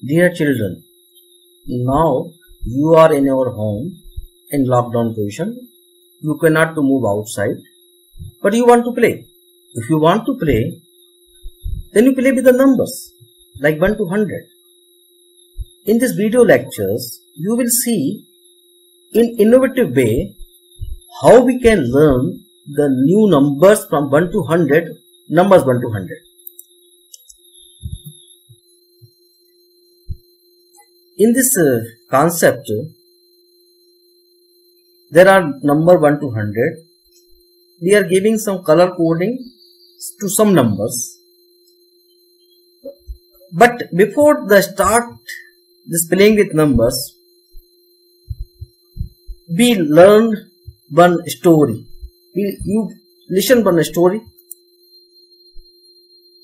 Dear children, now you are in your home in lockdown position. You cannot to move outside, but you want to play. If you want to play, then you play with the numbers like 1 to 100. In this video lectures, you will see in innovative way how we can learn the new numbers from 1 to 100, numbers 1 to 100. In this concept, there are number 1 to 100. We are giving some color coding to some numbers. But before the start this playing with numbers, we learned one story. You listen one story.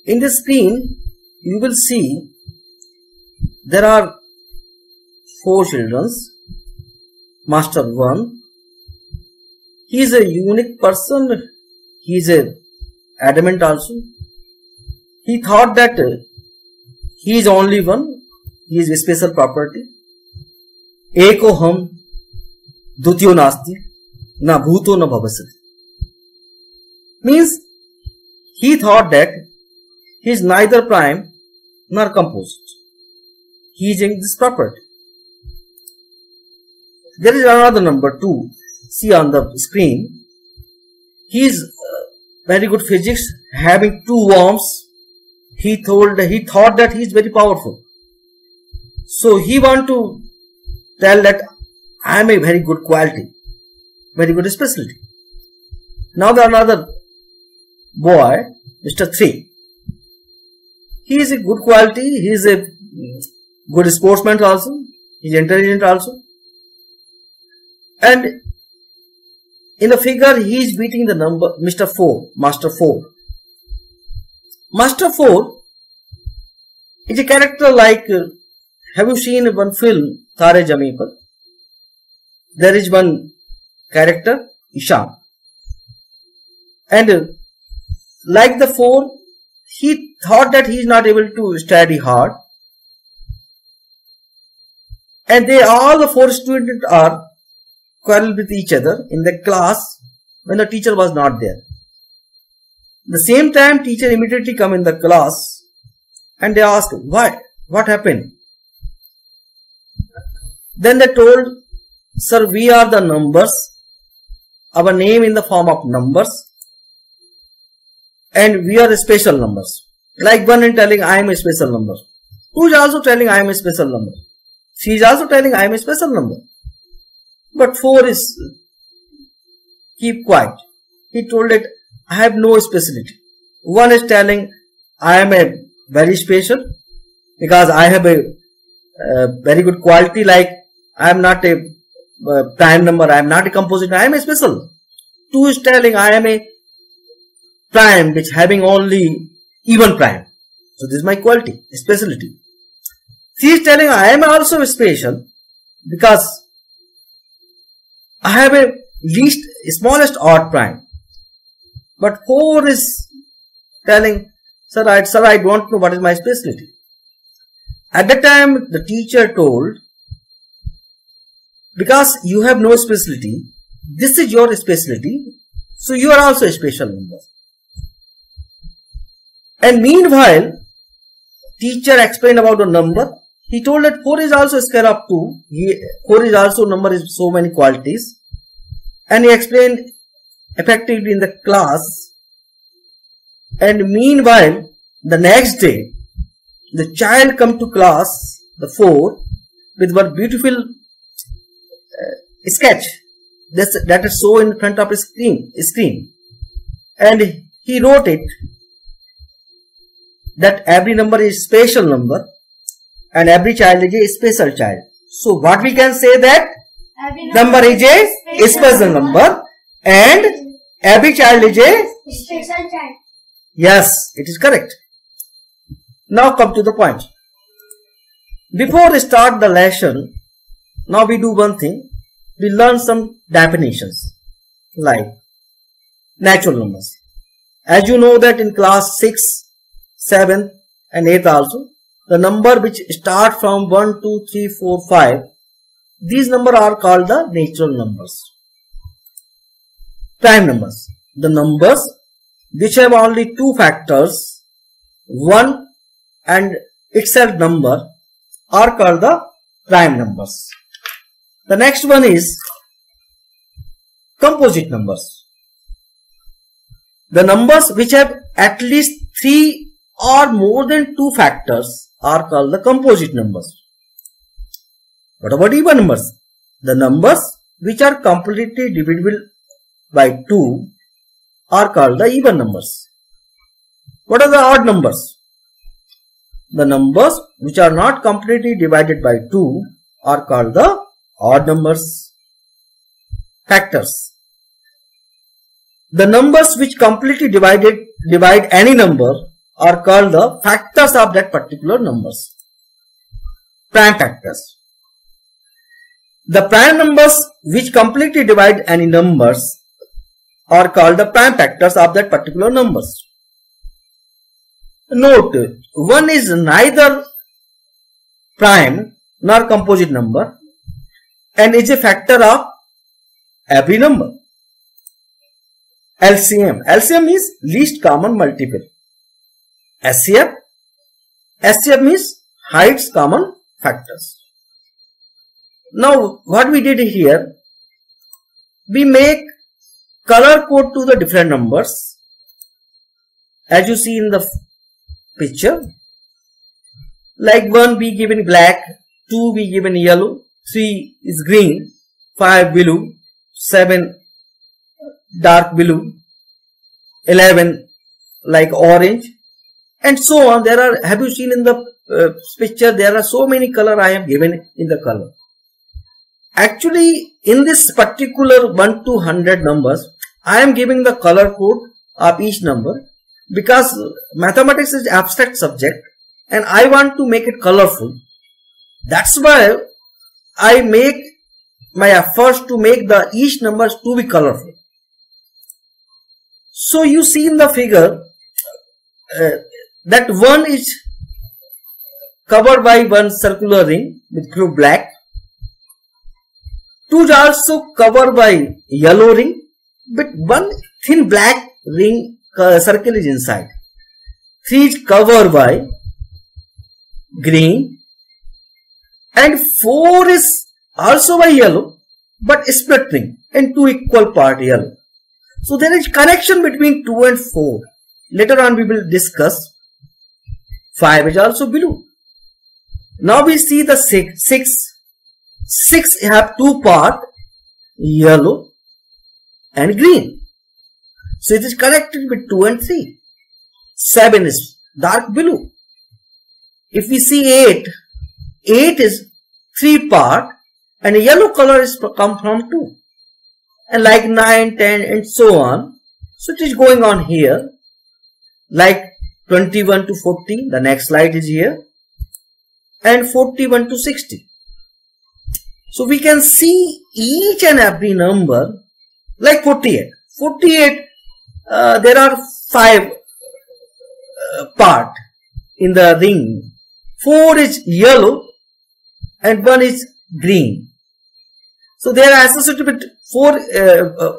In the screen, you will see there are 4 children. Master 1. He is a unique person. He is a adamant also. He thought that he is only one. He is a special property. Eko ham dutyo nasti na bhuto na bhavasati. Means he thought that he is neither prime nor composite. He is in this property. There is another number 2. See on the screen. He is very good physics, having 2 worms. He thought that he is very powerful. So he want to tell that I am a very good quality, very good specialty. Now the another boy, Mr. 3. He is a good quality. He is a good sportsman also. He is intelligent also. And in the figure, he is beating the number Mr. 4, Master 4. Master 4 is a character like, have you seen one film, Tare Zameen Par? There is one character, Ishan. And like the 4, he thought that he is not able to study hard. And all the 4 students are quarrel with each other in the class when the teacher was not there. The same time, teacher immediately come in the class and they ask, why? What happened? Then they told, sir, we are the numbers, our name in the form of numbers, and we are special numbers. Like one is telling, I am a special number. 2 is also telling, I am a special number. She is also telling, I am a special number. But 4 is keep quiet. He told that I have no specialty. 1 is telling I am a very special because I have a very good quality, like I am not a prime number, I am not a composite, I am a special. 2 is telling I am a prime which having only even prime. So this is my quality, specialty. 3 is telling I am also special because I have a smallest odd prime. But 4 is telling, sir, I don't know what is my specialty. At that time, the teacher told, because you have no specialty, this is your specialty, so you are also a special number. And meanwhile, teacher explained about the number. He told that 4 is also square of 2. 4 is also number is so many qualities. And he explained effectively in the class. And meanwhile, the next day, the child come to class, the 4, with one beautiful sketch that is shown in front of a screen. And he wrote it that every number is special number and every child is a special child. So what we can say that number is a special number and every child is a special child. Yes, it is correct. Now come to the point. Before we start the lesson, now we do one thing. We learn some definitions like natural numbers. As you know that in class 6, 7 and 8 also, the number which start from 1, 2, 3, 4, 5, these numbers are called the natural numbers. Prime numbers, the numbers which have only two factors, 1 and itself number, are called the prime numbers. The next one is composite numbers. The numbers which have at least 3 or more than 2 factors are called the composite numbers. What about even numbers? The numbers which are completely divisible by 2 are called the even numbers. What are the odd numbers? The numbers which are not completely divided by 2 are called the odd numbers. Factors. The numbers which completely divide any number are called the factors of that particular numbers. Prime factors. The prime numbers which completely divide any numbers are called the prime factors of that particular numbers. Note, 1 is neither prime nor composite number and is a factor of every number. LCM. LCM is least common multiple. SCF. SCF means highest common factors. Now what we did here, we make color code to the different numbers as you see in the picture. Like 1 we give in black, 2 we give in yellow, 3 is green, 5 blue, 7 dark blue, 11 like orange, and so on. There are, have you seen in the picture, there are so many color I have given in the color. Actually in this particular 1 to 100 numbers, I am giving the color code of each number because mathematics is abstract subject and I want to make it colorful. That's why I make my efforts to make the each numbers to be colorful. So you see in the figure that 1 is covered by one circular ring with blue black. 2 is also covered by yellow ring, but one thin black ring circle is inside. 3 is covered by green and 4 is also by yellow but split ring and 2 equal part yellow. So there is connection between 2 and 4. Later on we will discuss. 5 is also blue. Now we see the 6. 6 have 2 part, yellow and green. So it is connected with 2 and 3. 7 is dark blue. If we see 8, 8 is 3 part and yellow color is come from 2. And like 9, 10 and so on. So it is going on here. Like 21 to 40, the next slide is here. And 41 to 60. So we can see each and every number like 48. 48, there are 5 part in the ring. 4 is yellow and 1 is green. So they are associated with 4,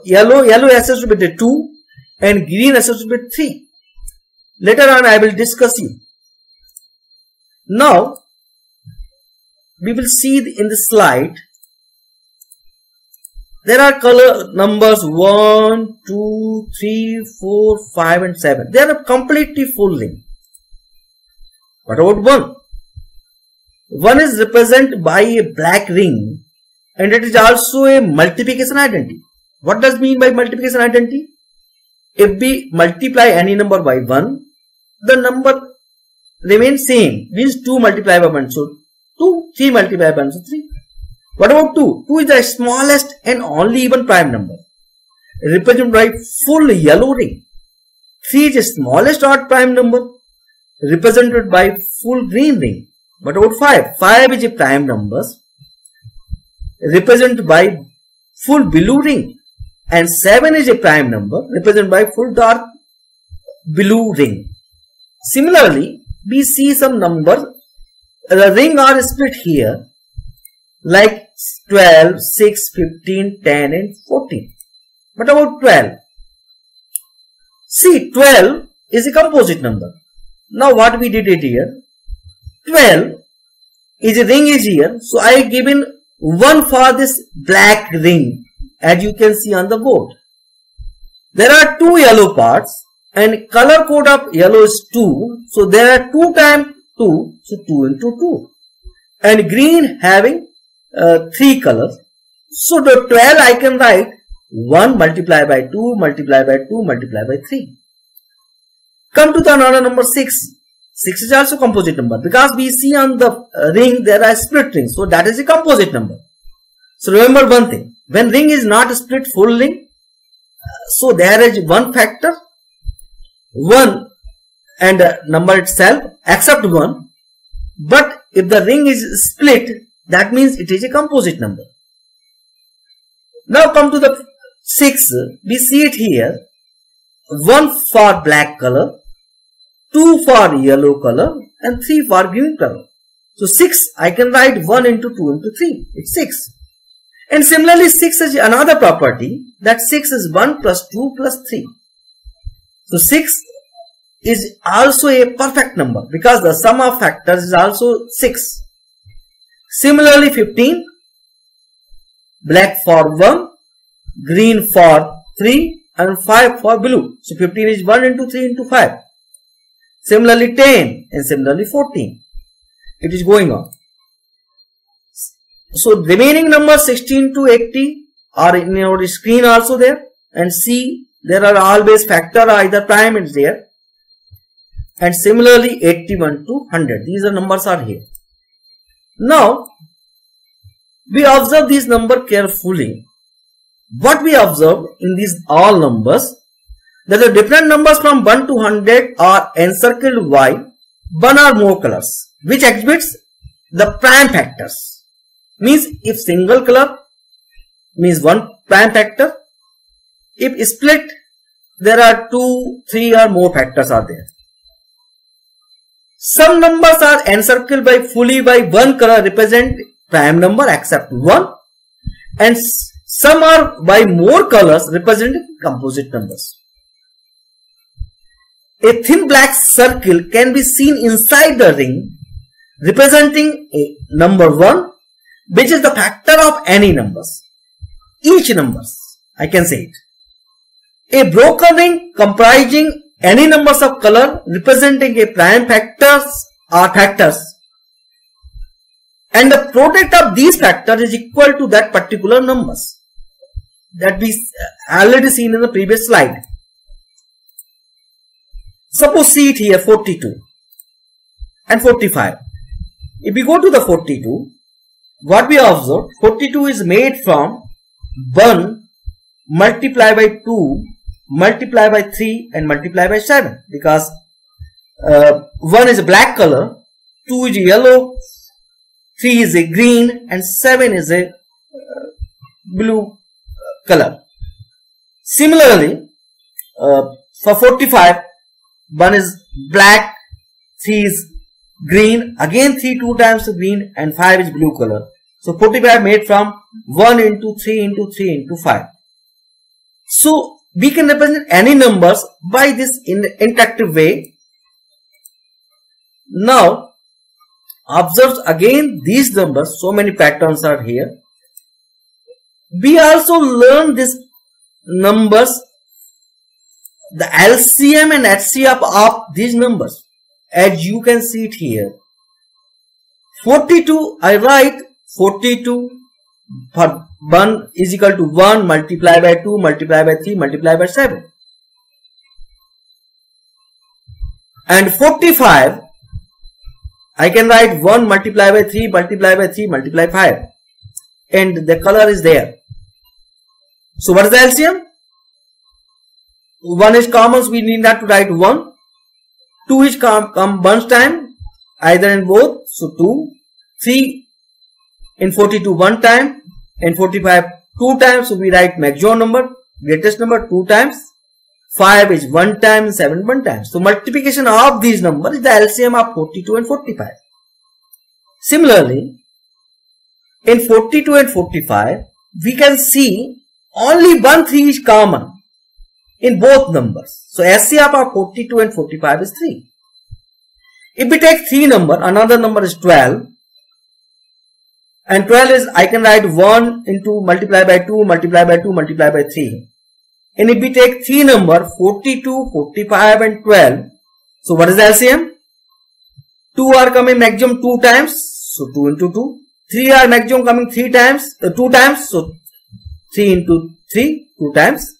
yellow associated with the 2 and green associated with 3. Later on I will discuss you. Now we will see in the slide there are color numbers 1, 2, 3, 4, 5 and 7. They are completely full ring. What about 1? 1 is represented by a black ring and it is also a multiplication identity. What does mean by multiplication identity? If we multiply any number by 1, the number remains same, means 2 multiplied by 1, so 2, 3 multiplied by 1, so 3. What about 2? 2 is the smallest and only even prime number, represented by full yellow ring. 3 is the smallest odd prime number, represented by full green ring. What about 5? 5 is a prime number, represented by full blue ring. And 7 is a prime number, represented by full dark blue ring. Similarly, we see some numbers the ring are split here like 12, 6, 15, 10 and 14. What about 12? See, 12 is a composite number. Now what we did it here, 12 is a ring is here. So I given 1 for this black ring, as you can see on the board. There are 2 yellow parts and color code of yellow is 2. So there are 2 times 2, so 2 into 2. And green having 3 colors. So the 12 I can write 1 multiplied by 2 multiplied by 2 multiplied by 3. Come to the another number 6. 6 is also composite number because we see on the ring there are split rings. So that is a composite number. So remember one thing. When ring is not a split full ring, so there is one factor, 1 and number itself except 1. But if the ring is split, that means it is a composite number. Now come to the 6. We see it here. 1 for black color, 2 for yellow color and 3 for green color. So 6 I can write 1 into 2 into 3. It's 6. And similarly 6 is another property that 6 is 1 plus 2 plus 3. So 6 is also a perfect number because the sum of factors is also 6. Similarly 15, black for 1, green for 3 and 5 for blue. So 15 is 1 into 3 into 5. Similarly 10 and similarly 14. It is going on. So remaining numbers 16 to 80 are in your screen also there. And see, there are always factor or either prime is there. And similarly 81 to 100. These are numbers are here. Now, we observe these numbers carefully. What we observe in these all numbers, that the different numbers from 1 to 100 are encircled by 1 or more colors, which exhibits the prime factors. Means if single color means 1 prime factor, if split there are 2, 3 or more factors are there. Some numbers are encircled by fully by 1 color represent prime number except 1, and some are by more colors represent composite numbers. A thin black circle can be seen inside the ring representing a number 1, which is the factor of any numbers. Each numbers, I can say it. A broken ring comprising any numbers of color representing a prime factors or factors, and the product of these factors is equal to that particular numbers that we already seen in the previous slide. Suppose see it here 42 and 45. If we go to the 42, what we observe, 42 is made from 1 multiplied by 2 multiply by 3 and multiply by 7, because 1 is a black color, 2 is a yellow, 3 is a green and 7 is a blue color. Similarly, for 45, 1 is black, 3 is green, again 3 2 times green and 5 is blue color. So 45 made from 1 into 3 into 3 into 5. So we can represent any numbers by this interactive way. Now observe again these numbers, so many patterns are here. We also learn these numbers, the LCM and HCF of these numbers, as you can see it here. 42, I write 42 for 1 is equal to 1 multiplied by 2 multiplied by 3 multiplied by 7. And 45, I can write 1 multiplied by 3 multiplied by 3 multiplied by 5. And the color is there. So what is the LCM? 1 is common, so we need not to write 1. 2 is come bunch time, either in both, so 2. 3 in 42 1 time, in 45 2 times, so we write maximum number, greatest number 2 times. 5 is 1 time, 7 1 time. So multiplication of these numbers is the LCM of 42 and 45. Similarly, in 42 and 45, we can see only one 3 is common in both numbers. So SCF of 42 and 45 is 3. If we take 3 number, another number is 12. And 12 is, I can write 1 into multiply by 2, multiply by 2, multiply by 3. And if we take 3 number, 42, 45 and 12. So what is the LCM? 2 are coming maximum 2 times. So 2 into 2. 3 are maximum coming 2 times. So 3 into 3, 2 times.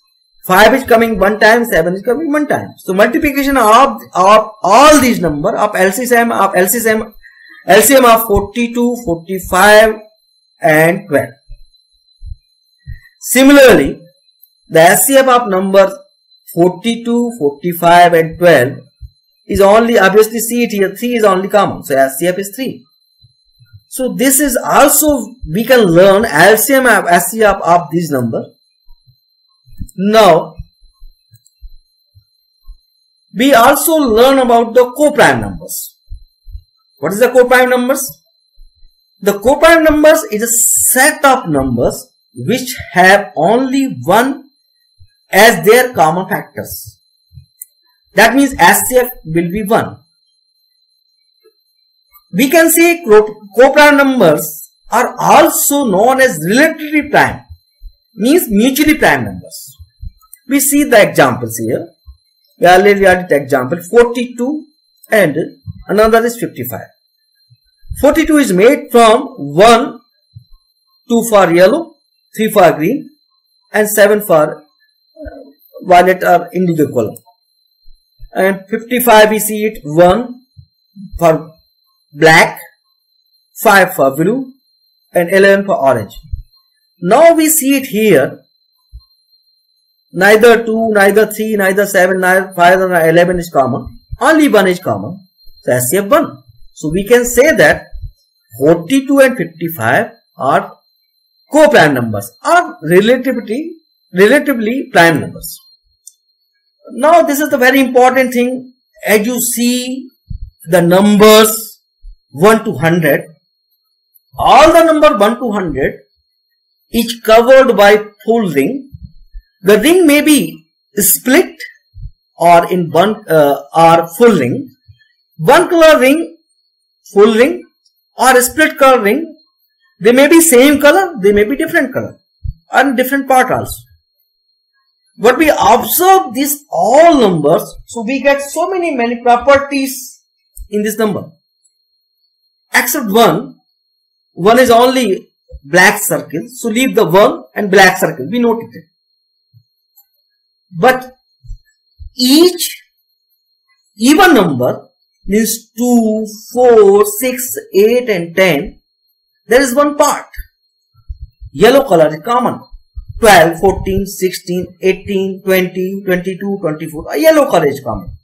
5 is coming 1 time, 7 is coming 1 time. So multiplication of all these number of LCM of 42, 45 and 12. Similarly, the SCF of number 42, 45 and 12 is only, obviously see it here, 3 is only common. So SCF is 3. So this is also, we can learn LCM of SCF of this number. Now, we also learn about the co-prime numbers. What is the co-prime numbers? The co-prime numbers is a set of numbers which have only one as their common factors. That means SCF will be 1. We can say co-prime numbers are also known as relatively prime, means mutually prime numbers. We see the examples here. We already had the example 42 and another is 55. 42 is made from 1, 2 for yellow, 3 for green and 7 for violet or indigo color. And 55 we see it 1 for black, 5 for blue and 11 for orange. Now we see it here, neither 2, neither 3, neither 7, neither 5 or 11 is common, only 1 is common, so SCF 1. So we can say that 42 and 55 are co-prime numbers or relatively prime numbers. Now this is the very important thing. As you see the numbers 1 to 100, all the number 1 to 100 is covered by full ring. The ring may be split or in one or full ring. One color ring, full ring or a split color ring. They may be same color, they may be different color and different part also. But we observe these all numbers, so we get so many properties in this number. Except one is only black circle, so leave the 1 and black circle, we noted it. But each even number means 2, 4, 6, 8 and 10, there is one part. Yellow color is common. 12, 14, 16, 18, 20, 22, 24. A yellow color is common.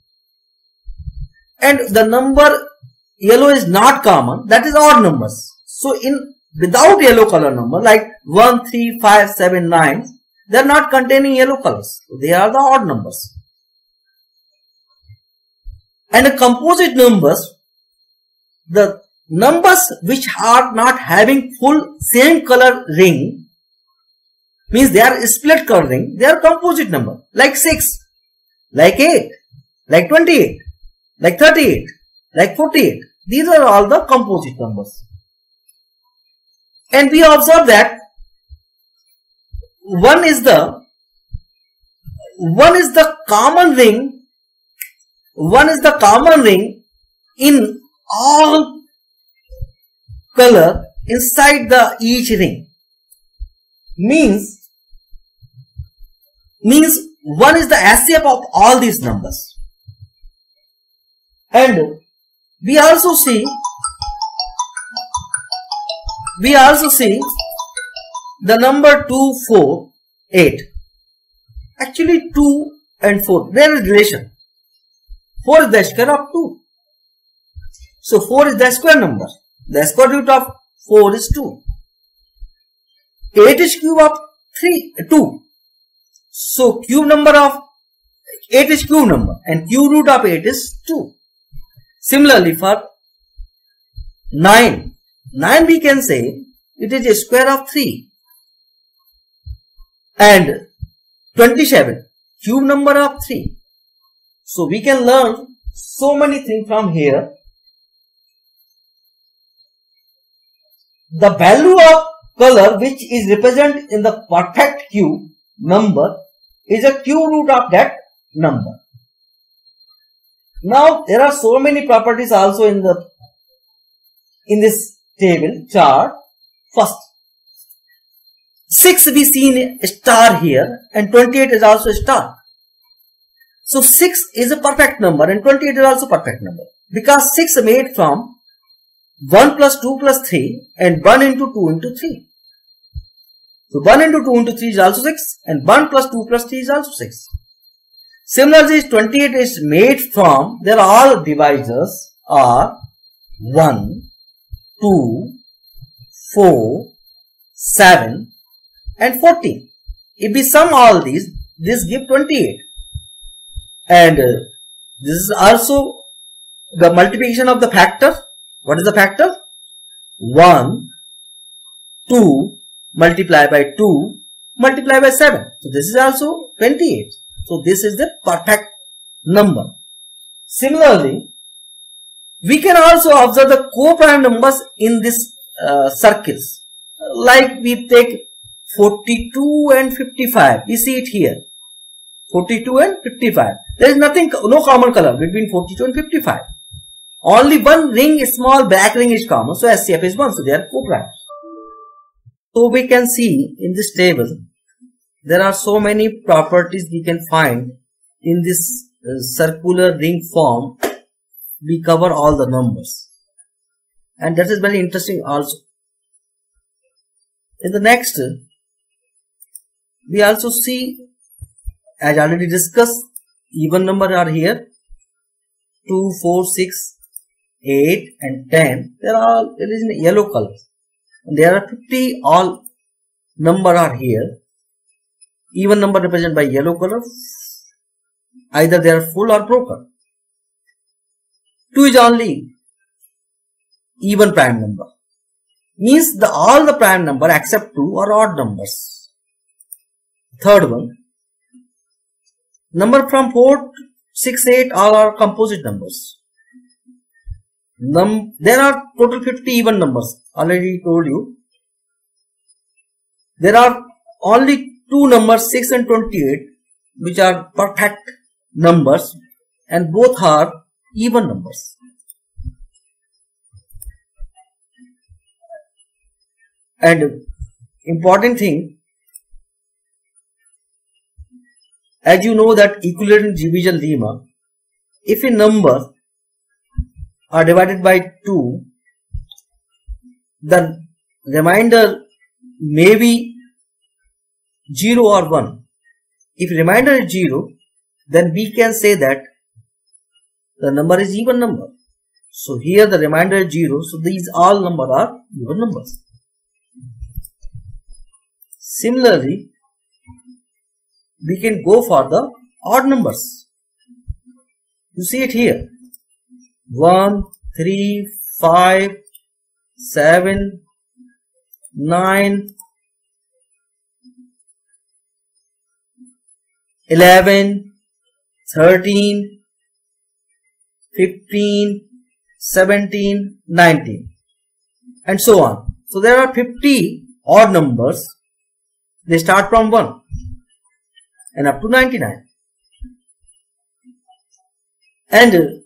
And the number yellow is not common, that is odd numbers. So without yellow color number like 1, 3, 5, 7, 9, they are not containing yellow colors. They are the odd numbers. And the composite numbers, the numbers which are not having full same color ring, means they are split color ring, they are composite number. Like 6, like 8, like 28, like 38, like 48. These are all the composite numbers. And we observe that one is the common ring, in all color inside the each ring. Means one is the SCF of all these numbers. And we also see the number 2, 4, 8. Actually 2 and 4, there is relation. 4 is the square of 2. So 4 is the square number. The square root of 4 is 2. 8 is cube of 2. So cube number of 8 is cube number and cube root of 8 is 2. Similarly for 9, 9 we can say it is a square of 3. And 27, cube number of 3. So we can learn so many things from here. The value of color which is represented in the perfect cube number is a cube root of that number. Now there are so many properties also in this table chart. First, 6 we see in a star here and 28 is also a star. So 6 is a perfect number and 28 is also perfect number because 6 is made from 1 plus 2 plus 3 and 1 into 2 into 3. So 1 into 2 into 3 is also 6 and 1 plus 2 plus 3 is also 6. Similarly, 28 is made from, their all divisors are 1, 2, 4, 7 and 14. If we sum all these, this gives 28. And this is also the multiplication of the factor. What is the factor? 1, 2 multiplied by 2 multiplied by 7. So this is also 28. So this is the perfect number. Similarly, we can also observe the co-prime numbers in this circles. Like we take 42 and 55. We see it here. 42 and 55. There is nothing, no common color between 42 and 55. Only one ring, a small black ring is common. So SCF is 1. So they are co-prime. So we can see in this table, there are so many properties we can find in this circular ring form. We cover all the numbers. And that is very interesting also. In the next, we also see, as already discussed, even number are here. 2, 4, 6, 8 and 10. They are all in yellow color. There are 50 all number are here. Even number represented by yellow color. Either they are full or broken. 2 is only even prime number. Means all the prime number except 2 are odd numbers. Third one. Number from 4, 6, 8 all are composite numbers. There are total 50 even numbers. Already told you. There are only two numbers 6 and 28 which are perfect numbers and both are even numbers. And important thing, as you know that equivalent division lemma, if a number are divided by 2, the remainder may be 0 or 1. If remainder is 0, then we can say that the number is even number. So here the remainder is 0, so these all numbers are even numbers. Similarly, we can go for the odd numbers. You see it here. 1, 3, 5, 7, 9, 11, 13, 15, 17, 19 and so on. So there are 50 odd numbers. They start from 1 and up to 99. And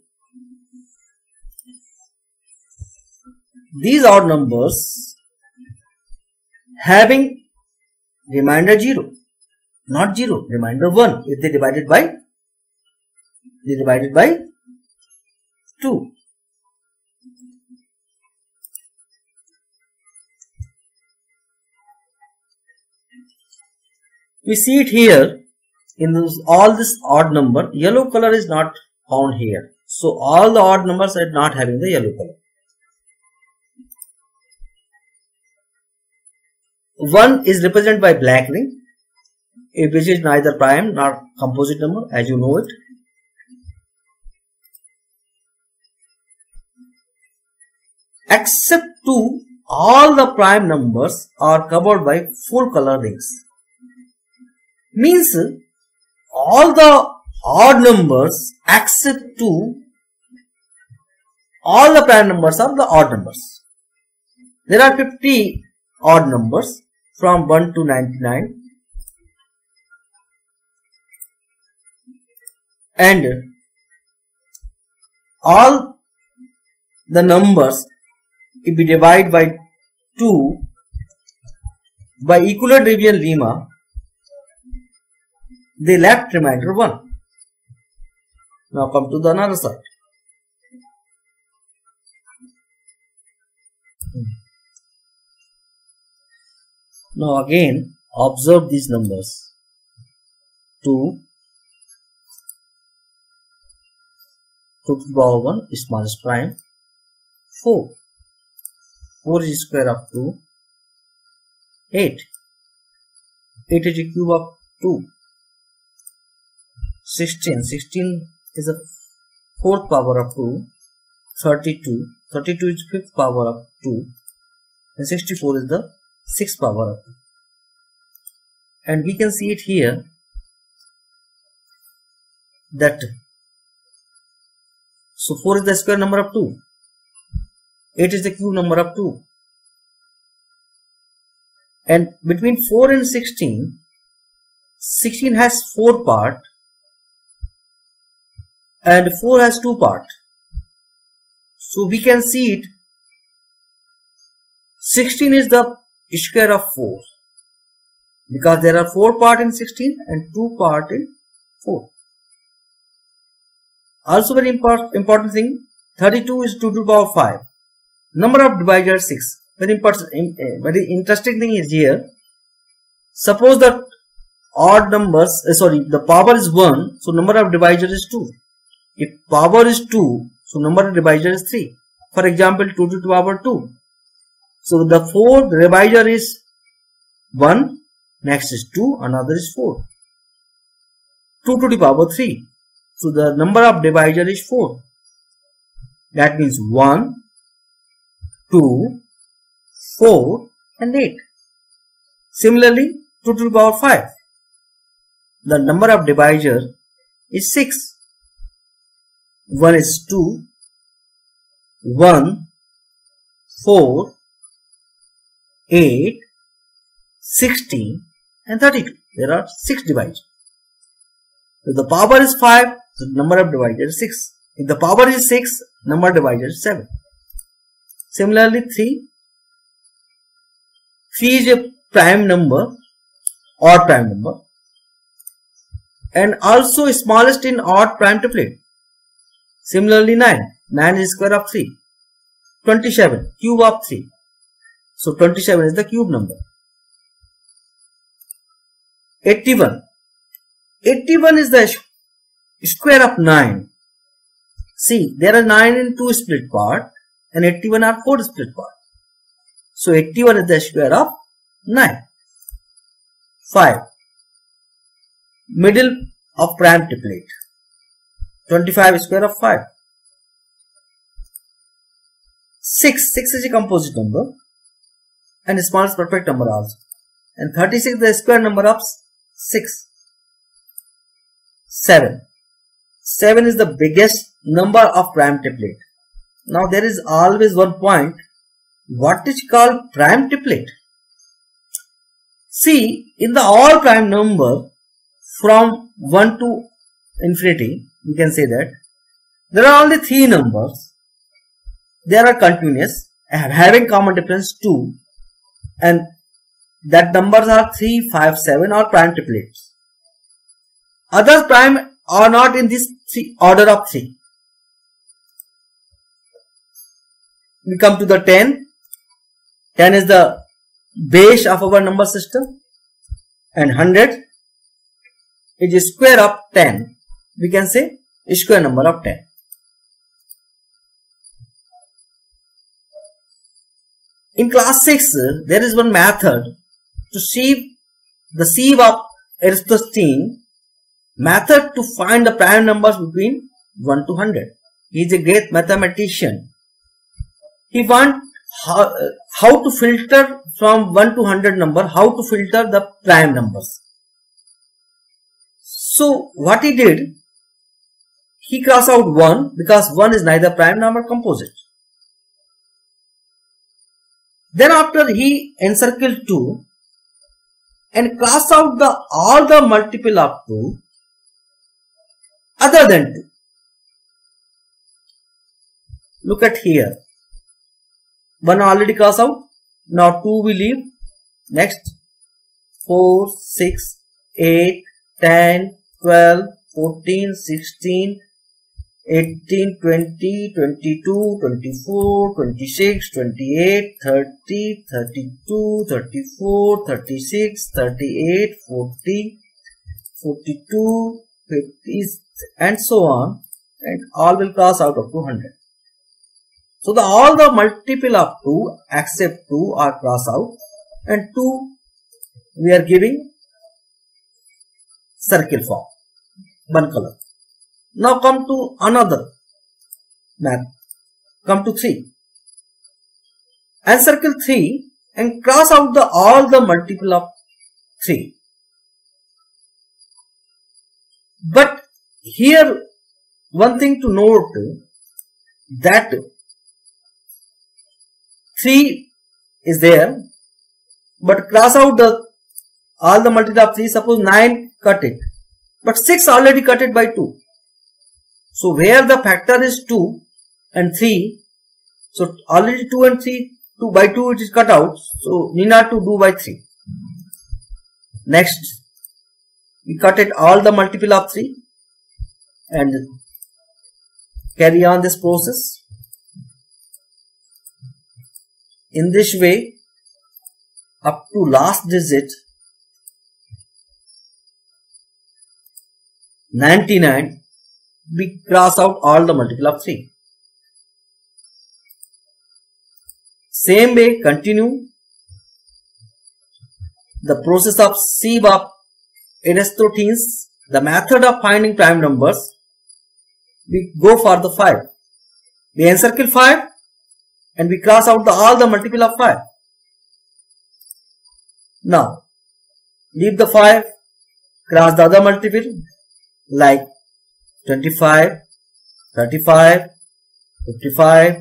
these odd numbers having remainder 0, not 0, remainder 1 if they divided by 2. We see it here in all this odd number. Yellow color is not found here. So all the odd numbers are not having the yellow color. 1 is represented by black ring, which is neither prime nor composite number, as you know it. Except 2 all the prime numbers are covered by full color rings. Means all the odd numbers except 2, all the prime numbers are the odd numbers. There are 50 odd numbers from 1 to 99, and all the numbers, if we divide by 2 by equivalent division lemma, they left remainder 1. Now come to the another side. Now again observe these numbers. 2 to the power 1 is smallest prime. 4 is square of 2. 8 is a cube of 2. 16 is the fourth power of 2. 32 is fifth power of 2, and 64 is the sixth power of 2. And we can see it here that so 4 is the square number of 2, 8 is the cube number of 2, and between 4 and 16 has 4 part and 4 has 2 part. So we can see it 16 is the square of 4 because there are 4 part in 16 and 2 part in 4. Also very important thing, 32 is 2 to the power 5. Number of divisors 6. Very important, very interesting thing is here. Suppose that odd numbers, the power is 1, so number of divisors is 2. If power is 2, so number of divisors is 3. For example, 2 to the power 2. So the fourth divisor is 1, next is 2, another is 4. 2 to the power 3. So the number of divisor is 4. That means 1, 2, 4 and 8. Similarly, 2 to the power 5. The number of divisor is 6. 1 is 2, 1, 4, 8, 16 and 32. There are 6 divisors. If the power is 5, the number of divisors is 6. If the power is 6, number of divisors is 7. Similarly, 3 is a prime number, odd prime number, and also smallest in odd prime triplet. Similarly, 9 is square of 3. 27, cube of 3. So 27 is the cube number. 81 is the square of 9. See, there are 9 in 2 split part and 81 are 4 split part. So 81 is the square of 9. 5, middle of prime triplet. 25 is square of 5. 6 is a composite number and a smallest perfect number also. And 36 is the square number of 6. 7 is the biggest number of prime triplet. Now there is always one point. What is called prime triplet? See, in the all prime number from 1 to infinity, we can say that there are only 3 numbers. They are continuous, having common difference 2, and that numbers are 3, 5, 7 or prime triplets. Other prime are not in this order of 3. We come to the 10. 10 is the base of our number system, and 100 is a square of 10. We can say a square number of 10. In class 6, there is one method to sieve the sieve of Aristotle method to find the prime numbers between 1 to 100. He is a great mathematician. He found how to filter from 1 to 100 number, how to filter the prime numbers. So what he did, he crossed out 1 because 1 is neither prime nor composite. Then after he encircled 2 and crossed out all the multiple of 2 other than 2. Look at here. 1 already crossed out. Now 2 we leave. Next 4, 6, 8, 10, 12, 14, 16, 18, 20, 22, 24, 26, 28, 30, 32, 34, 36, 38, 40, 42, 50 and so on, and all will cross out up to 100. So all the multiple of 2 except 2 are crossed out, and 2 we are giving circle form, one color. Now come to another math. Come to 3. Encircle 3 and cross out all the multiple of 3. But here one thing to note, that 3 is there, but cross out all the multiple of 3. Suppose 9, cut it, but 6 already cut it by 2. So where the factor is 2 and 3, so already 2 and 3, 2 by 2 it is cut out, so need not to do by 3. Next, we cut it all the multiple of 3 and carry on this process. In this way, up to last digit 99, we cross out all the multiple of 3. Same way, continue the process of sieve of Aristotle's, the method of finding prime numbers. We go for the 5. We encircle 5 and we cross out all the multiple of 5. Now, leave the 5, cross the other multiple like 25, 35, 55,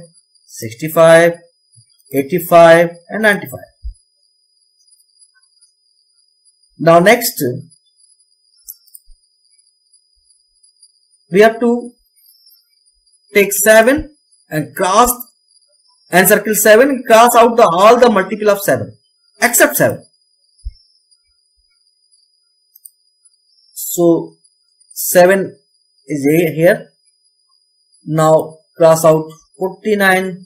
65, 85 and 95. Now next, we have to take 7 and encircle 7 and cross out all the multiple of 7 except 7. So 7 is here. Now cross out 49.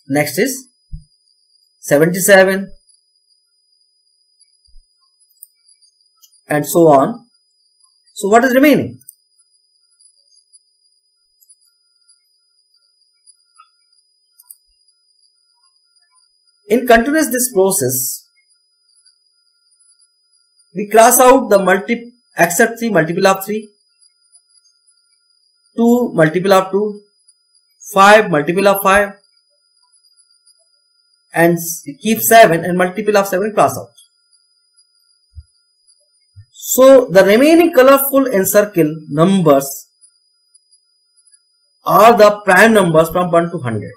Next is 77 and so on. So what is remaining? In continuous this process, we cross out the except 3 multiple of 3, 2 multiple of 2, 5 multiple of 5 and keep 7 and multiple of 7 cross out. So the remaining colorful encircle numbers are the prime numbers from 1 to 100.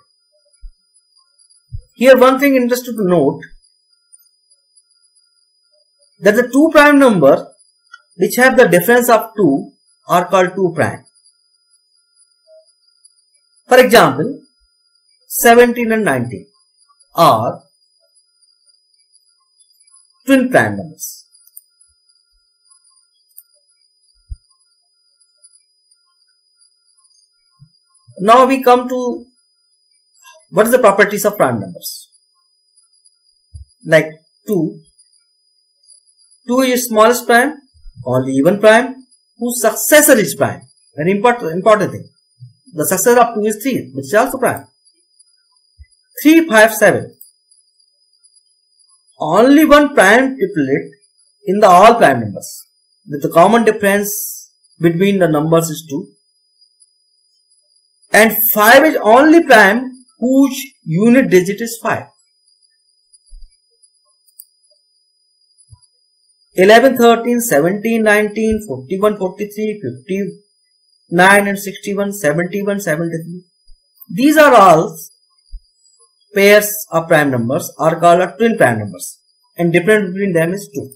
Here one thing interesting to note, that the 2 prime number which have the difference of 2 are called 2 prime. For example, 17 and 19 are twin prime numbers. Now we come to what is the properties of prime numbers. Like 2 is smallest prime, only even prime, whose successor is prime. Very important thing. The successor of 2 is 3, which is also prime. 3, 5, 7. Only one prime triplet in the all prime numbers, with the common difference between the numbers is 2. and 5 is only prime whose unit digit is 5. 11, 13, 17, 19, 41, 43, 59 and 61, 71, 73. These are all pairs of prime numbers are called as twin prime numbers, and difference between them is 2.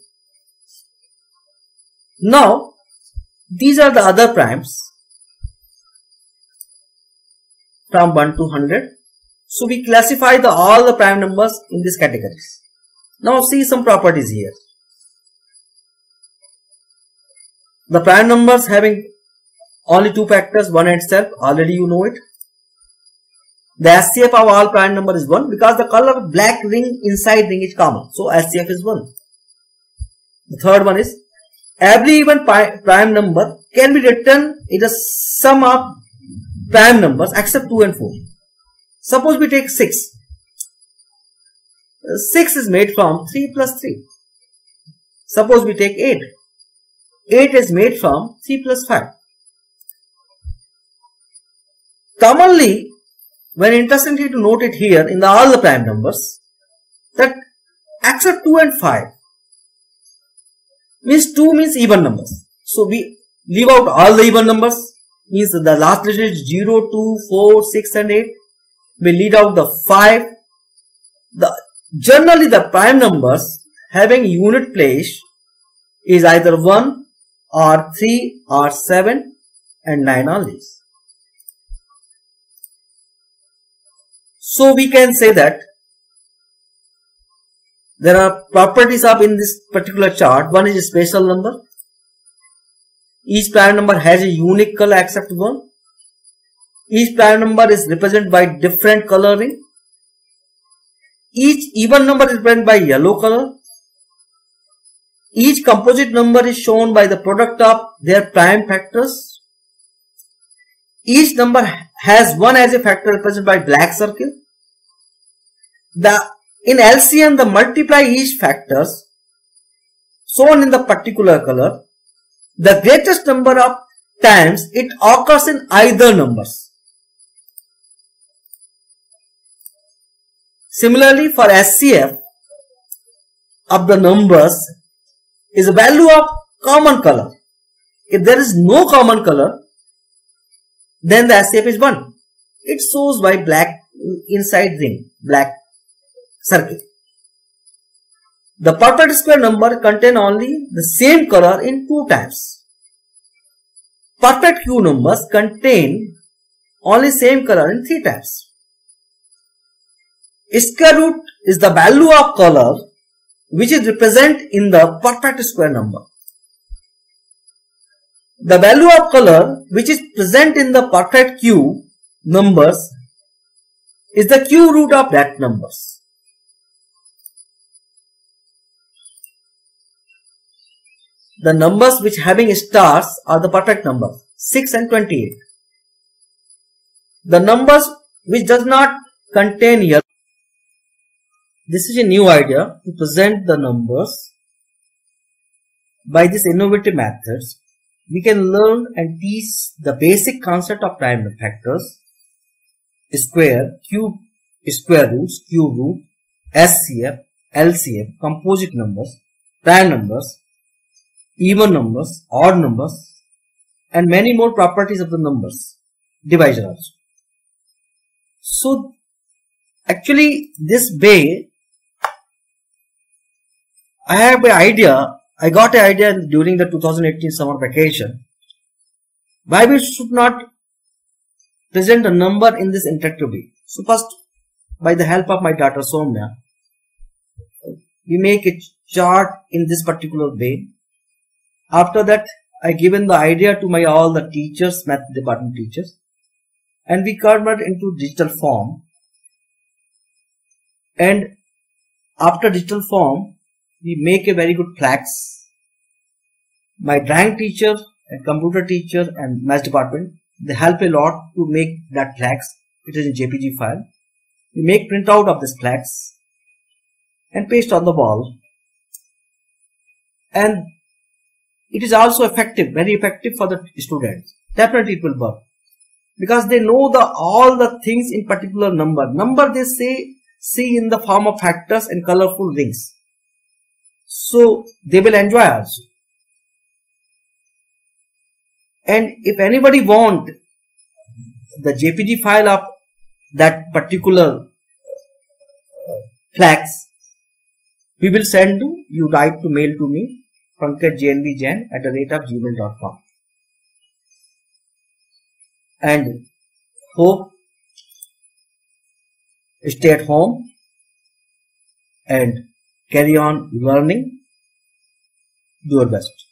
Now, these are the other primes from 1 to 100. So we classify all the prime numbers in these categories. Now see some properties here. The prime numbers having only 2 factors, 1 and itself, already you know it. The SCF of all prime number is 1 because the color black ring inside ring is common. So SCF is 1. The third one is every even prime number can be written in the sum of prime numbers except 2 and 4. Suppose we take 6. 6 is made from 3 plus 3. Suppose we take 8. 8 is made from 3 plus 5. Commonly, when interestingly to note it here in all the prime numbers, that except 2 and 5 means 2 means even numbers. So we leave out all the even numbers, means the last digit is 0, 2, 4, 6 and 8. We leave out the 5. Generally the prime numbers having unit place is either 1 or 3 or 7 and 9 are these. So we can say that there are properties of in this particular chart. One is a special number. Each prime number has a unique color except 1. Each prime number is represented by different coloring. Each even number is represented by yellow color. Each composite number is shown by the product of their prime factors. Each number has 1 as a factor represented by black circle. In LCM, the multiply each factors shown in the particular color. The greatest number of times it occurs in either numbers. Similarly, for SCF of the numbers is a value of common color. If there is no common color, then the SCF is 1. It shows by black inside ring, black circle. The perfect square number contain only the same color in 2 times. Perfect Q numbers contain only same color in 3 times. Square root is the value of color which is represented in the perfect square number. The value of color which is present in the perfect Q numbers is the Q root of that numbers. The numbers which having stars are the perfect numbers 6 and 28. The numbers which does not contain yellow. This is a new idea to present the numbers. By these innovative methods, we can learn and teach the basic concept of prime factors, square, cube, square roots, cube root, SCF, LCM, composite numbers, prime numbers, even numbers, odd numbers, and many more properties of the numbers, divisor also. So, actually, this way, I got an idea during the 2018 summer vacation. Why we should not present a number in this interactive way. So first, by the help of my daughter Soumya, we make a chart in this particular way. After that, I given the idea to all the teachers, math department teachers, and we convert into digital form. And after digital form, we make a very good flags. My drawing teacher and computer teacher and math department, they help a lot to make that flags. It is in JPG file. We make printout of this flags and paste on the wall. And it is also effective, very effective for the students. Definitely it will work. because they know all the things in particular number. Number they see in the form of factors and colorful rings. So they will enjoy also. And if anybody want the JPG file of that particular flags, we will send you, write to mail to me, pankajjnvjain@gmail.com. And hope stay at home and carry on learning. Do your best.